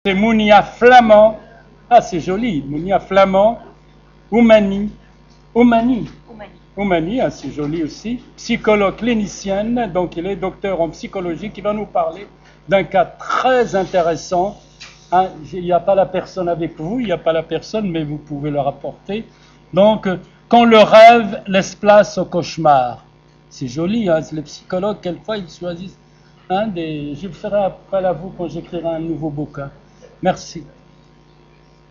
C'est Mounia Flamand. Ah, c'est joli. Mounia Flamand. Oumani. Oumani. Oumani, ah, c'est joli aussi. Psychologue clinicienne. Donc, il est docteur en psychologie qui va nous parler d'un cas très intéressant. Hein, il n'y a pas la personne avec vous, il n'y a pas la personne, mais vous pouvez le rapporter. Donc, quand le rêve laisse place au cauchemar. C'est joli, hein, les psychologues, quelquefois, ils choisissent un des... Je le ferai appel à vous quand j'écrirai un nouveau bouquin. Merci.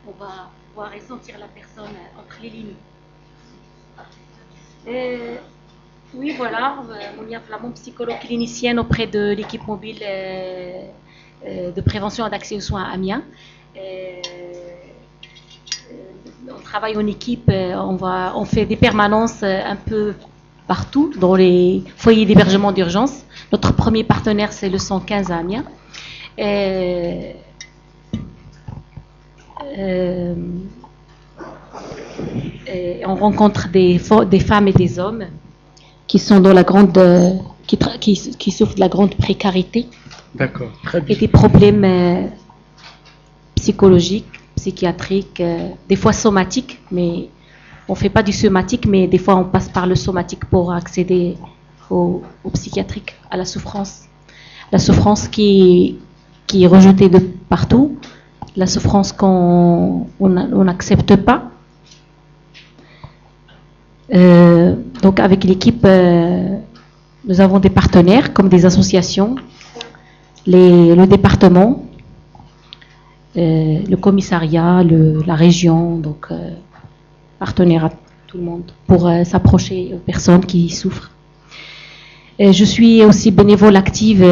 On va pouvoir ressentir la personne entre les lignes. Oui, voilà, Mounia Flamand, psychologue clinicienne auprès de l'équipe mobile de prévention et d'accès aux soins à Amiens. On travaille en équipe, on fait des permanences un peu partout dans les foyers d'hébergement d'urgence. Notre premier partenaire, c'est le 115 à Amiens. On rencontre des femmes et des hommes qui sont dans la grande, qui souffrent de la grande précarité. D'accord, très bien. Et des problèmes psychologiques, psychiatriques, des fois somatiques, mais on ne fait pas du somatique, mais des fois on passe par le somatique pour accéder au psychiatrique, à la souffrance. La souffrance qui est rejetée de partout, la souffrance qu'on n'accepte pas. Donc avec l'équipe, nous avons des partenaires comme des associations, le département, le commissariat, la région, donc partenaires à tout le monde pour s'approcher aux personnes qui souffrent. Je suis aussi bénévole active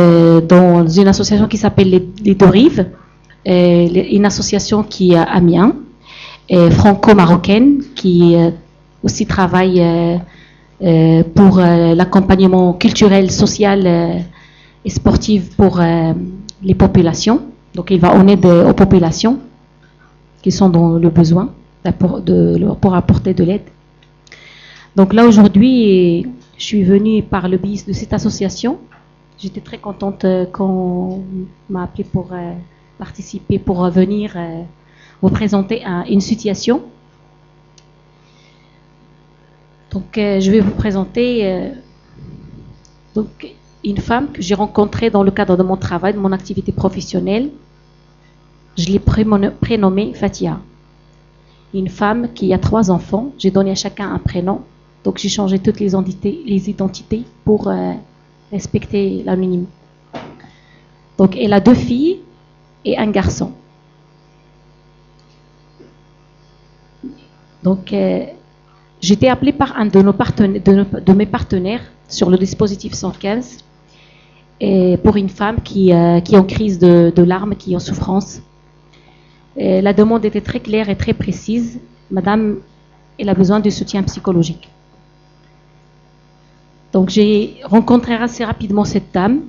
dans une association qui s'appelle les Deux Rives, une association qui est à Amiens, franco-marocaine, qui aussi travaille pour l'accompagnement culturel, social et sportif pour les populations. Donc il va en aide aux populations qui sont dans le besoin pour apporter de l'aide. Donc là aujourd'hui, je suis venue par le biais de cette association. J'étais très contente qu'on m'a appelée pour participer, pour venir vous présenter une situation. Donc je vais vous présenter donc, une femme que j'ai rencontrée dans le cadre de mon travail, de mon activité professionnelle. Je l'ai prénommée Fatia. Une femme qui a 3 enfants. J'ai donné à chacun un prénom. Donc j'ai changé toutes les identités pour respecter l'anonymat. Donc elle a 2 filles et un garçon. Donc j'ai été appelée par un de mes partenaires sur le dispositif 115 et pour une femme qui est en crise de larmes, qui est en souffrance. Et la demande était très claire et très précise. Madame, elle a besoin de soutien psychologique. Donc j'ai rencontré assez rapidement cette dame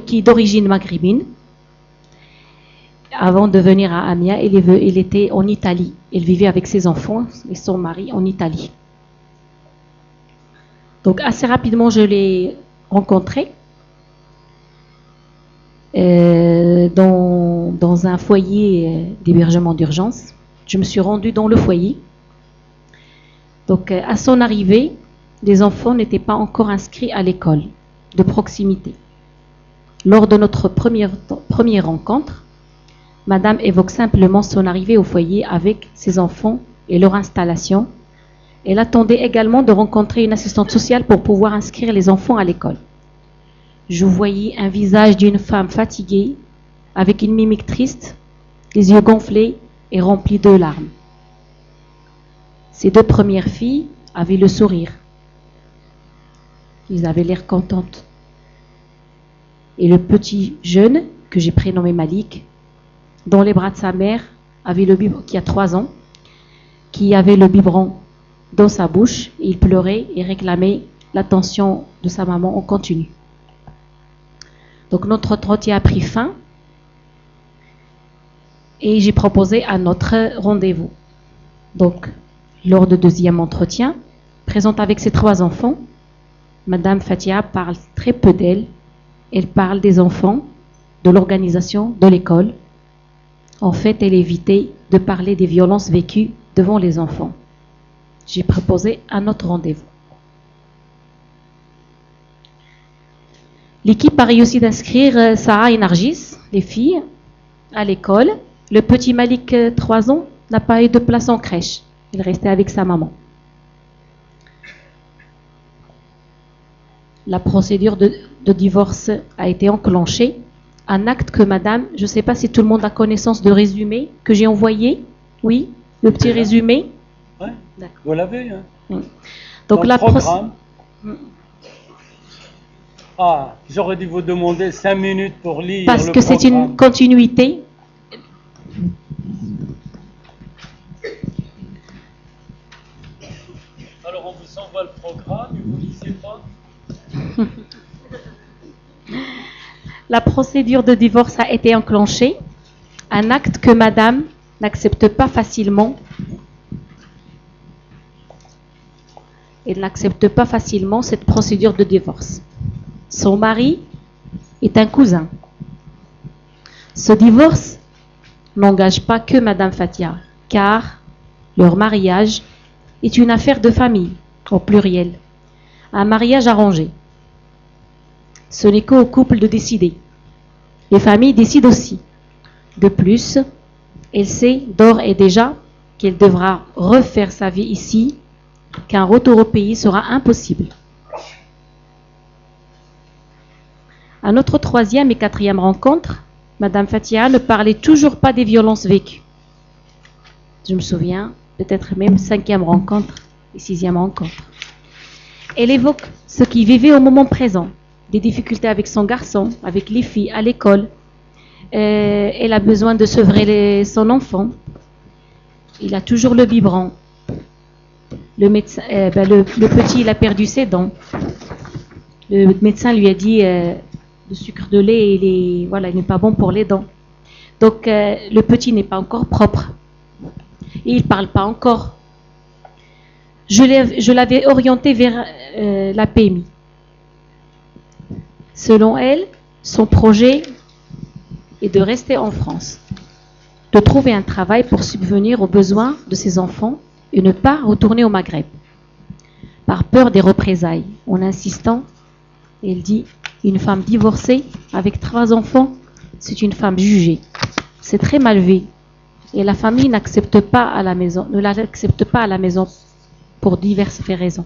qui est d'origine maghrébine. Avant de venir à Amiens, elle était en Italie. Elle vivait avec ses enfants et son mari en Italie. Donc assez rapidement, je l'ai rencontrée dans un foyer d'hébergement d'urgence. Je me suis rendue dans le foyer. Donc à son arrivée, les enfants n'étaient pas encore inscrits à l'école de proximité. Lors de notre première rencontre, Madame évoque simplement son arrivée au foyer avec ses enfants et leur installation. Elle attendait également de rencontrer une assistante sociale pour pouvoir inscrire les enfants à l'école. Je voyais un visage d'une femme fatiguée, avec une mimique triste, les yeux gonflés et remplis de larmes. Ses 2 premières filles avaient le sourire. Ils avaient l'air contentes. Et le petit jeune, que j'ai prénommé Malik, dans les bras de sa mère, qui a 3 ans, qui avait le biberon dans sa bouche. Il pleurait et réclamait l'attention de sa maman en continu. Donc notre entretien a pris fin et j'ai proposé un autre rendez-vous. Donc lors du 2e entretien, présente avec ses 3 enfants, Madame Fatia parle très peu d'elle. Elle parle des enfants, de l'organisation de l'école, En fait, elle évitait de parler des violences vécues devant les enfants. J'ai proposé un autre rendez-vous. L'équipe a réussi d'inscrire Sarah et Nargis, les filles, à l'école. Le petit Malik, 3 ans, n'a pas eu de place en crèche. Il restait avec sa maman. La procédure de divorce a été enclenchée. Un acte que madame, je ne sais pas si tout le monde a connaissance de résumé que j'ai envoyé. Oui, le petit résumé. Oui, vous l'avez. Hein. Oui. Donc la programme. Ah, j'aurais dû vous demander 5 minutes pour lire parce le que c'est une continuité. Alors on vous envoie le programme et vous ne lisez pas. La procédure de divorce a été enclenchée. Un acte que madame n'accepte pas facilement. Elle n'accepte pas facilement cette procédure de divorce. Son mari est un cousin. Ce divorce n'engage pas que madame Fatia, car leur mariage est une affaire de famille, au pluriel. Un mariage arrangé. Ce n'est qu'au couple de décider. Les familles décident aussi. De plus, elle sait d'ores et déjà qu'elle devra refaire sa vie ici, qu'un retour au pays sera impossible. À notre 3e et 4e rencontre, madame Fatia ne parlait toujours pas des violences vécues. Je me souviens, peut-être même 5e rencontre et 6e rencontre. Elle évoque ce qu'il vivait au moment présent, des difficultés avec son garçon, avec les filles, à l'école. Elle a besoin de sevrer son enfant. Il a toujours le biberon. Le petit, il a perdu ses dents. Le médecin lui a dit le sucre de lait, il n'est pas bon pour les dents. Donc, le petit n'est pas encore propre. Et il ne parle pas encore. Je l'avais orienté vers la PMI. Selon elle, son projet est de rester en France, de trouver un travail pour subvenir aux besoins de ses enfants et ne pas retourner au Maghreb, par peur des représailles. En insistant, elle dit, une femme divorcée avec 3 enfants, c'est une femme jugée. C'est très mal vu. Et la famille ne l'accepte pas à la maison pour diverses raisons.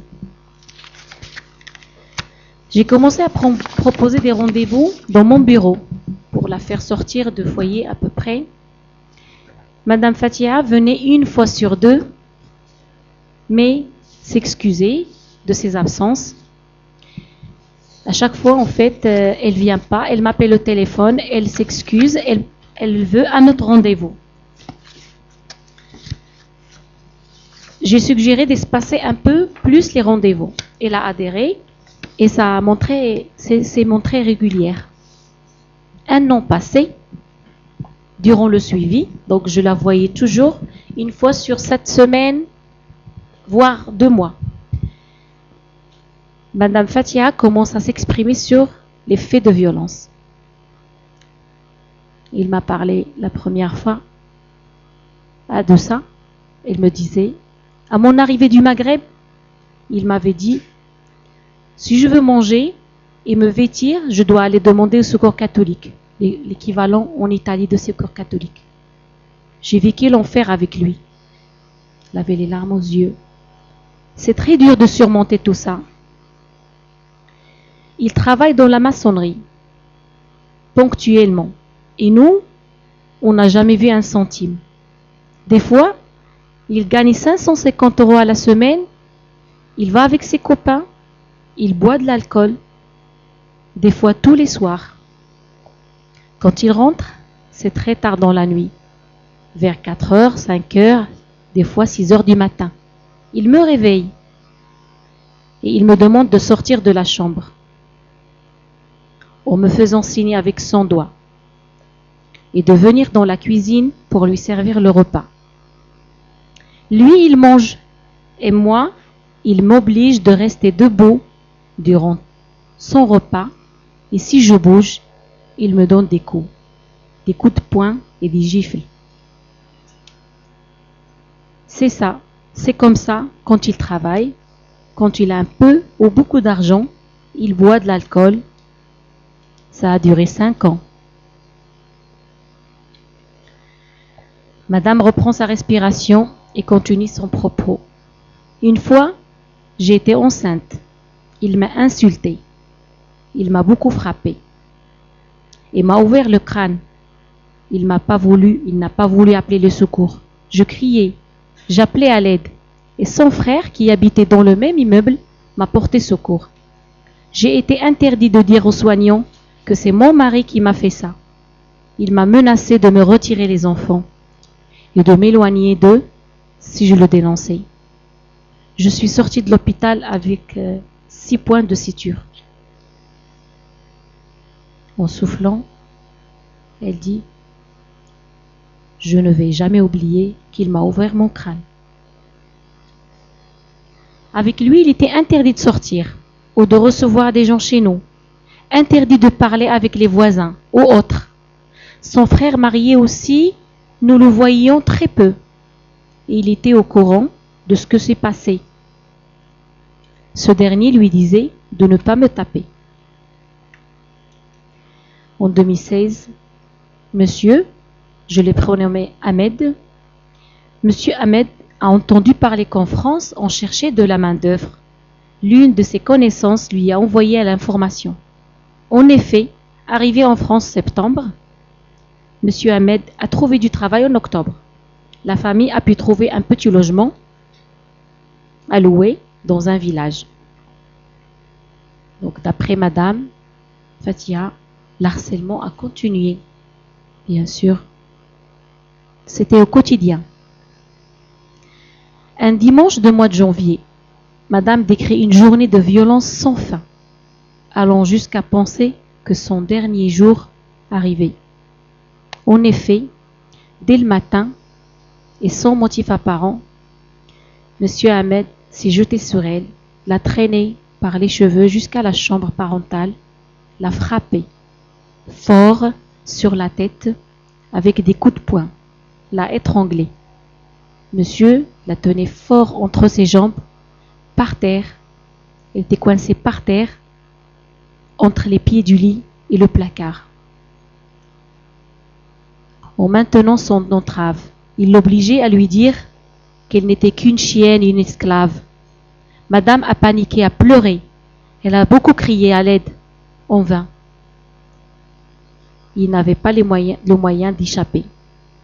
J'ai commencé à proposer des rendez-vous dans mon bureau pour la faire sortir de foyer à peu près. Madame Fatia venait 1 fois sur 2, mais s'excusait de ses absences. À chaque fois, en fait, elle ne vient pas, elle m'appelle au téléphone, elle s'excuse, elle veut un autre rendez-vous. J'ai suggéré d'espacer un peu plus les rendez-vous. Elle a adhéré et c'est montré régulière. 1 an passé, durant le suivi, donc je la voyais toujours 1 fois sur 7 semaines, voire 2 mois. Madame Fatia commence à s'exprimer sur les faits de violence. Il m'a parlé la première fois de ça. Il me disait, à mon arrivée du Maghreb, il m'avait dit, si je veux manger et me vêtir, je dois aller demander au secours catholique, l'équivalent en Italie de secours catholique. J'ai vécu l'enfer avec lui. Il avait les larmes aux yeux. C'est très dur de surmonter tout ça. Il travaille dans la maçonnerie, ponctuellement. Et nous, on n'a jamais vu 1 centime. Des fois, il gagne 550 € à la semaine, il va avec ses copains, il boit de l'alcool, des fois tous les soirs. Quand il rentre, c'est très tard dans la nuit, vers 4h, 5h, des fois 6h du matin. Il me réveille et il me demande de sortir de la chambre, en me faisant signer avec son doigt, et de venir dans la cuisine pour lui servir le repas. Lui, il mange, et moi, il m'oblige de rester debout durant son repas, et si je bouge, il me donne des coups de poing et des gifles. C'est ça, c'est comme ça quand il travaille, quand il a un peu ou beaucoup d'argent, il boit de l'alcool. Ça a duré 5 ans. Madame reprend sa respiration et continue son propos. Une fois, j'ai été enceinte. Il m'a insultée. Il m'a beaucoup frappée. Il m'a ouvert le crâne. Il n'a pas voulu appeler le secours. Je criais, j'appelais à l'aide. Et son frère, qui habitait dans le même immeuble, m'a porté secours. J'ai été interdit de dire aux soignants que c'est mon mari qui m'a fait ça. Il m'a menacé de me retirer les enfants et de m'éloigner d'eux si je le dénonçais. Je suis sortie de l'hôpital avec 6 points de suture. En soufflant, elle dit « Je ne vais jamais oublier qu'il m'a ouvert mon crâne. » Avec lui, il était interdit de sortir ou de recevoir des gens chez nous, interdit de parler avec les voisins ou autres. Son frère marié aussi, nous le voyions très peu. Et il était au courant de ce que s'est passé. Ce dernier lui disait de ne pas me taper. En 2016, monsieur, je l'ai prénommé Ahmed, monsieur Ahmed a entendu parler qu'en France, on cherchait de la main-d'œuvre. L'une de ses connaissances lui a envoyé l'information. En effet, arrivé en France septembre, monsieur Ahmed a trouvé du travail en octobre. La famille a pu trouver un petit logement à louer dans un village. Donc, d'après madame Fatia, l'harcèlement a continué. Bien sûr, c'était au quotidien. Un dimanche de mois de janvier, madame décrit une journée de violence sans fin, allant jusqu'à penser que son dernier jour arrivait. En effet, dès le matin, et sans motif apparent, monsieur Ahmed s'est jeté sur elle, l'a traînée par les cheveux jusqu'à la chambre parentale, l'a frappée fort sur la tête avec des coups de poing, l'a étranglée. Monsieur la tenait fort entre ses jambes, par terre. Elle était coincée par terre, entre les pieds du lit et le placard. En maintenant son entrave, il l'obligeait à lui dire qu'elle n'était qu'une chienne, une esclave. Madame a paniqué, a pleuré. Elle a beaucoup crié à l'aide, en vain. Il n'avait pas le moyen d'échapper.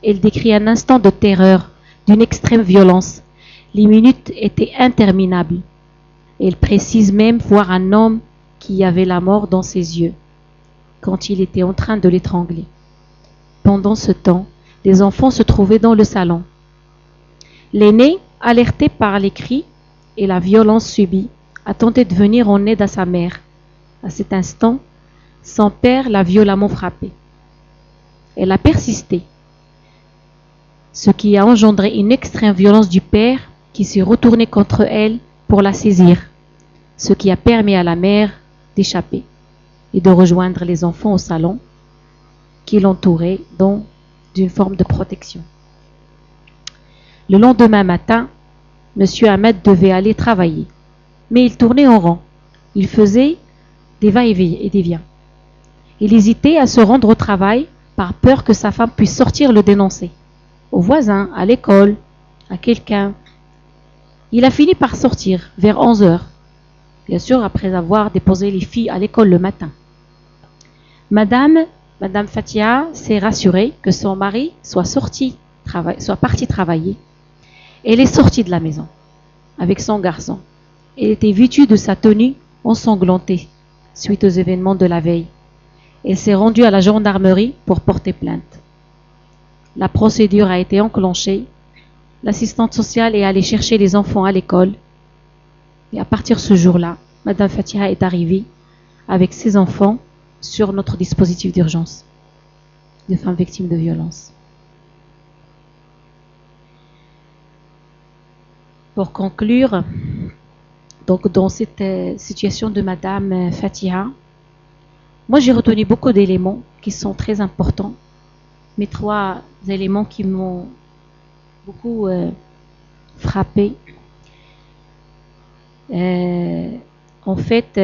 Elle décrit un instant de terreur, d'une extrême violence. Les minutes étaient interminables. Elle précise même voir un homme qui avait la mort dans ses yeux, quand il était en train de l'étrangler. Pendant ce temps, les enfants se trouvaient dans le salon. L'aîné, alerté par les cris et la violence subie, a tenté de venir en aide à sa mère. À cet instant, son père l'a violemment frappée. Elle a persisté, ce qui a engendré une extrême violence du père qui s'est retourné contre elle pour la saisir, ce qui a permis à la mère d'échapper et de rejoindre les enfants au salon qui l'entouraient dans une forme de protection. Le lendemain matin, M. Ahmed devait aller travailler, mais il tournait en rond. Il faisait des va-et-vient et des viens. Il hésitait à se rendre au travail par peur que sa femme puisse sortir le dénoncer, aux voisins, à l'école, à quelqu'un. Il a fini par sortir vers 11 heures, bien sûr après avoir déposé les filles à l'école le matin. Madame Fatia s'est rassurée que son mari soit parti travailler. Elle est sortie de la maison avec son garçon. Elle était vêtue de sa tenue ensanglantée suite aux événements de la veille. Elle s'est rendue à la gendarmerie pour porter plainte. La procédure a été enclenchée. L'assistante sociale est allée chercher les enfants à l'école. Et à partir de ce jour-là, Madame Fatia est arrivée avec ses enfants sur notre dispositif d'urgence de femmes victimes de violences. Pour conclure, donc dans cette situation de Madame Fatia, moi j'ai retenu beaucoup d'éléments qui sont très importants. Mes 3 éléments qui m'ont beaucoup frappée. En fait,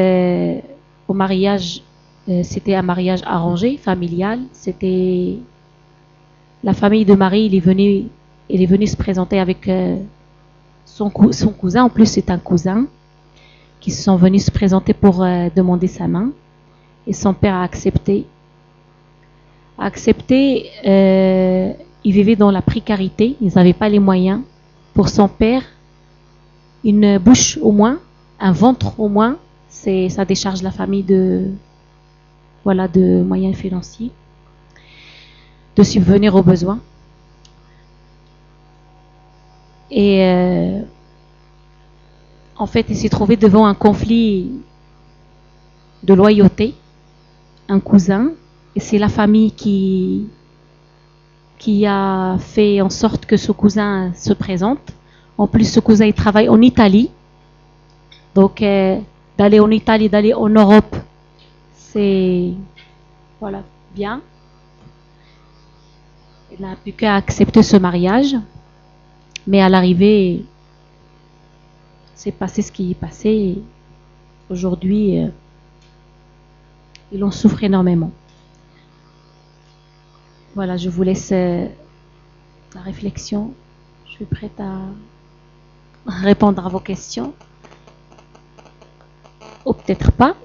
au mariage, c'était un mariage arrangé, familial. C'était la famille de Marie, il est venu se présenter avec son cousin. En plus, c'est un cousin qui sont venus se présenter pour demander sa main. Et son père a accepté. Il vivait dans la précarité. Ils n'avaient pas les moyens. Pour son père, une bouche au moins, un ventre au moins, ça décharge la famille de moyens financiers, de subvenir aux besoins. Et en fait, il s'est trouvé devant un conflit de loyauté, un cousin, et c'est la famille qui a fait en sorte que ce cousin se présente. En plus, ce cousin, il travaille en Italie. Donc, d'aller en Italie, d'aller en Europe, c'est bien. Il n'a plus qu'à accepter ce mariage. Mais à l'arrivée, c'est passé ce qui est passé. Aujourd'hui, il en souffre énormément. Voilà, je vous laisse la réflexion. Je suis prête à répondre à vos questions. Ou peut-être pas.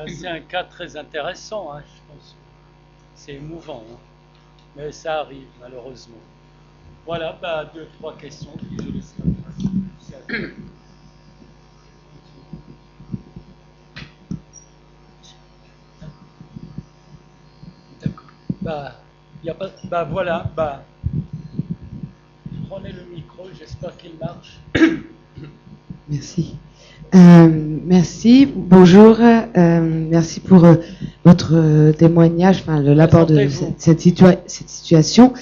C'est un cas très intéressant, hein, je pense. C'est émouvant, hein. Mais ça arrive malheureusement. Voilà, 2-3 questions. Je laisse la place. D'accord. Voilà. Prenez le micro, j'espère qu'il marche. Merci. Merci, bonjour, merci pour votre témoignage, l'apport de cette situation.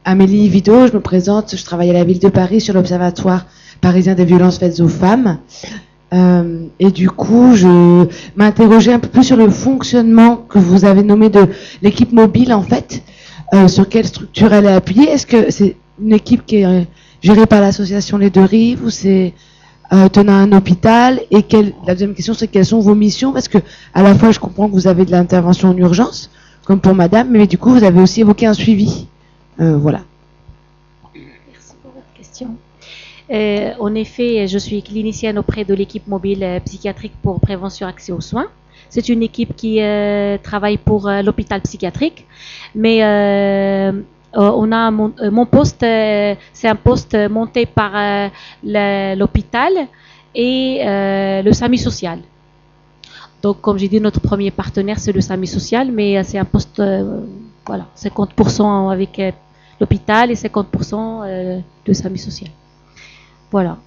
Amélie Vido, je me présente, je travaille à la ville de Paris sur l'Observatoire parisien des violences faites aux femmes. Et du coup, je m'interrogeais un peu plus sur le fonctionnement que vous avez nommé de l'équipe mobile, en fait, sur quelle structure elle est appuyée. Est-ce que c'est une équipe qui est gérée par l'association Les Deux Rives ou c'est tenant un hôpital? Et la deuxième question, c'est quelles sont vos missions? Parce que à la fois, je comprends que vous avez de l'intervention en urgence, comme pour madame, mais du coup, vous avez aussi évoqué un suivi. Voilà. Merci pour votre question. En effet, je suis clinicienne auprès de l'équipe mobile psychiatrique pour prévention et accès aux soins. C'est une équipe qui travaille pour l'hôpital psychiatrique, mais on a mon poste, c'est un poste monté par l'hôpital et le SAMU social. Donc, comme j'ai dit, notre premier partenaire, c'est le SAMU social, mais c'est un poste, 50% avec l'hôpital et 50% de SAMU social. Voilà.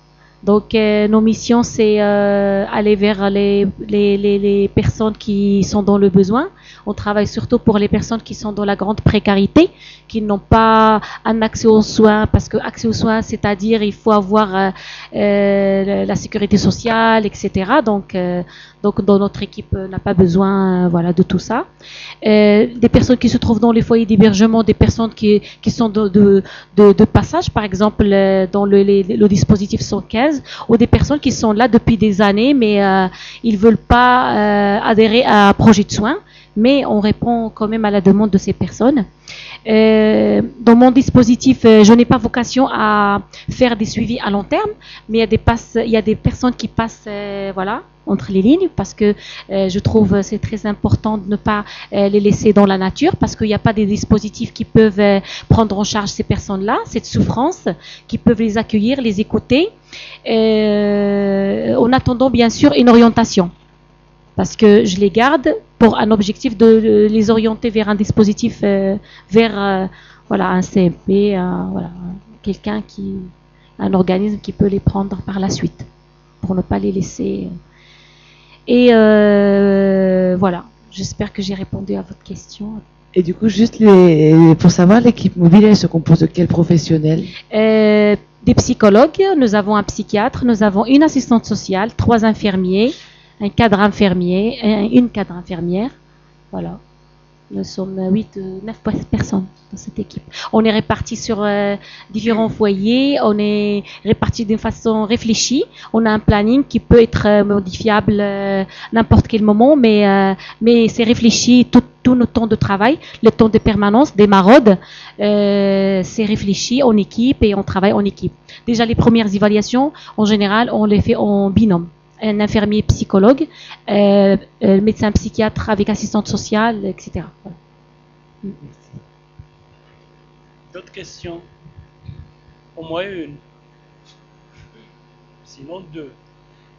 Donc, nos missions, c'est aller vers les personnes qui sont dans le besoin. On travaille surtout pour les personnes qui sont dans la grande précarité, qui n'ont pas un accès aux soins, parce que accès aux soins, c'est-à-dire il faut avoir la sécurité sociale, etc. Donc dans notre équipe, n'a pas besoin de tout ça. Des personnes qui se trouvent dans les foyers d'hébergement, des personnes qui sont de passage, par exemple, dans le dispositif 115, ou des personnes qui sont là depuis des années, mais ils ne veulent pas adhérer à un projet de soins. Mais on répond quand même à la demande de ces personnes. Dans mon dispositif, je n'ai pas vocation à faire des suivis à long terme, mais il y a des personnes qui passent entre les lignes, parce que je trouve c'est très important de ne pas les laisser dans la nature, parce qu'il n'y a pas des dispositifs qui peuvent prendre en charge ces personnes-là, cette souffrance, qui peuvent les accueillir, les écouter, en attendant bien sûr une orientation. Parce que je les garde pour un objectif de les orienter vers un dispositif, vers un CMP, quelqu'un un organisme qui peut les prendre par la suite, pour ne pas les laisser. Et voilà, j'espère que j'ai répondu à votre question. Et du coup, juste pour savoir, l'équipe mobile, elle se compose de quels professionnels? Des psychologues, nous avons un psychiatre, nous avons une assistante sociale, 3 infirmiers, un cadre infirmier, une cadre infirmière, Voilà. Nous sommes 9 personnes dans cette équipe. On est répartis sur différents foyers, on est répartis d'une façon réfléchie. On a un planning qui peut être modifiable n'importe quel moment, mais c'est réfléchi tout notre temps de travail, le temps de permanence, des maraudes. C'est réfléchi en équipe et on travaille en équipe. Déjà, les premières évaluations, en général, on les fait en binôme. Un infirmier psychologue, médecin psychiatre avec assistante sociale, etc. Voilà. D'autres questions? Au moins une. Sinon deux.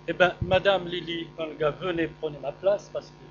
Eh bien, Madame Lily Panga, venez, prenez ma place parce que